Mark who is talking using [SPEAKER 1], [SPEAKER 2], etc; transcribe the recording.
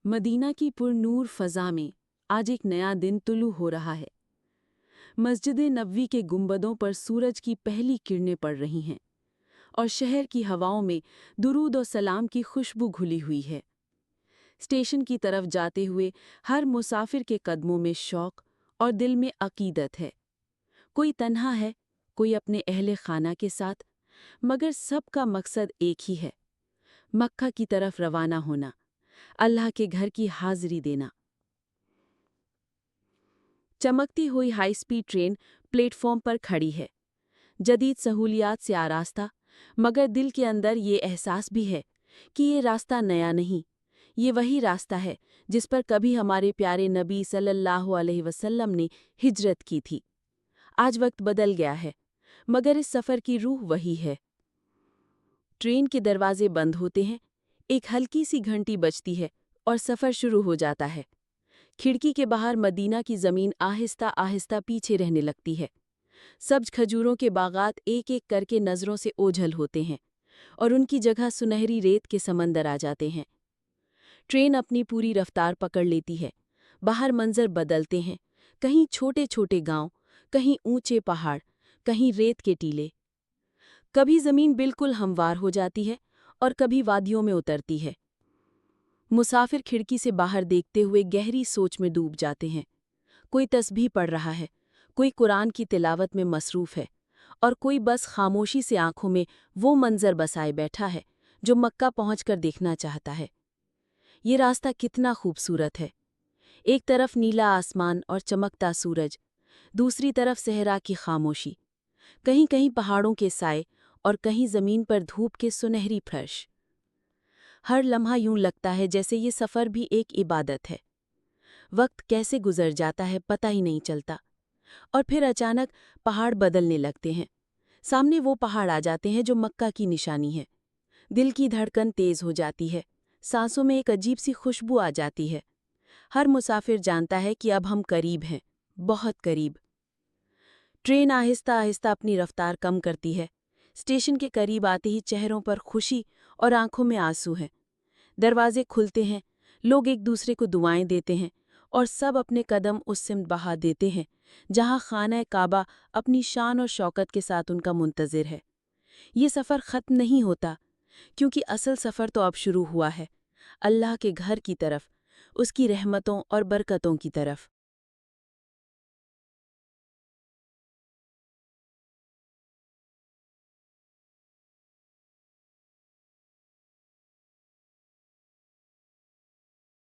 [SPEAKER 1] Medina की पुरनूर फ़ज़ा में आज एक नया दिन तुलू हो रहा है। मस्जिद नबवी के गुंबदों पर सूरज की पहली किरणें पड़ रही हैं और शहर की हवाओं में दुरूद और सलाम की खुशबू घुली हुई है। स्टेशन की तरफ जाते हुए हर मुसाफिर के कदमों में शौक और दिल में अकीदत है। कोई तन्हा है, कोई अपने अहले खाना के साथ, मगर सबका मकसद एक ही है, मक्का की तरफ रवाना होना, अल्लाह के घर की हाजिरी देना। चमकती हुई हाई स्पीड ट्रेन प्लेटफॉर्म पर खड़ी है, जदीद सहूलियात से आरास्ता, मगर दिल के अंदर ये एहसास भी है कि ये रास्ता नया नहीं, ये वही रास्ता है जिस पर कभी हमारे प्यारे नबी सल्लल्लाहु अलैहि वसल्लम ने हिजरत की थी। आज वक्त बदल गया है, मगर इस सफ़र की रूह वही है। ट्रेन के दरवाजे बंद होते हैं, एक हल्की सी घंटी बजती है और सफ़र शुरू हो जाता है। खिड़की के बाहर मदीना की ज़मीन आहिस्ता आहिस्ता पीछे रहने लगती है। सब्ज खजूरों के बागात एक एक करके नज़रों से ओझल होते हैं और उनकी जगह सुनहरी रेत के समंदर आ जाते हैं। ट्रेन अपनी पूरी रफ्तार पकड़ लेती है। बाहर मंजर बदलते हैं, कहीं छोटे छोटे गांव, कहीं ऊंचे पहाड़, कहीं रेत के टीले। कभी ज़मीन बिल्कुल हमवार हो जाती है और कभी वादियों में उतरती है। मुसाफिर खिड़की से बाहर देखते हुए गहरी सोच में डूब जाते हैं। कोई तस्बीह पढ़ रहा है, कोई कुरान की तिलावत में मसरूफ़ है और कोई बस खामोशी से आंखों में वो मंजर बसाए बैठा है जो मक्का पहुंचकर देखना चाहता है। ये रास्ता कितना खूबसूरत है। एक तरफ नीला आसमान और चमकता सूरज, दूसरी तरफ सहरा की खामोशी, कहीं कहीं पहाड़ों के साए और कहीं ज़मीन पर धूप के सुनहरी फर्श। हर लम्हा यूं लगता है जैसे ये सफ़र भी एक इबादत है। वक्त कैसे गुजर जाता है पता ही नहीं चलता। और फिर अचानक पहाड़ बदलने लगते हैं। सामने वो पहाड़ आ जाते हैं जो मक्का की निशानी है। दिल की धड़कन तेज हो जाती है, सांसों में एक अजीब सी खुशबू आ जाती है। हर मुसाफिर जानता है कि अब हम करीब हैं, बहुत करीब। ट्रेन आहिस्ता आहिस्ता अपनी रफ्तार कम करती है। स्टेशन के करीब आते ही चेहरों पर खुशी और आंखों में आंसू हैं। दरवाजे खुलते हैं, लोग एक दूसरे को दुआएं देते हैं और सब अपने कदम उस सिमत बहा देते हैं जहां खाना काबा अपनी शान और शौकत के साथ उनका मुंतज़िर है। ये सफ़र ख़त्म नहीं होता, क्योंकि असल सफ़र तो अब शुरू हुआ है, अल्लाह के घर की तरफ, उसकी रहमतों और बरकतों की तरफ।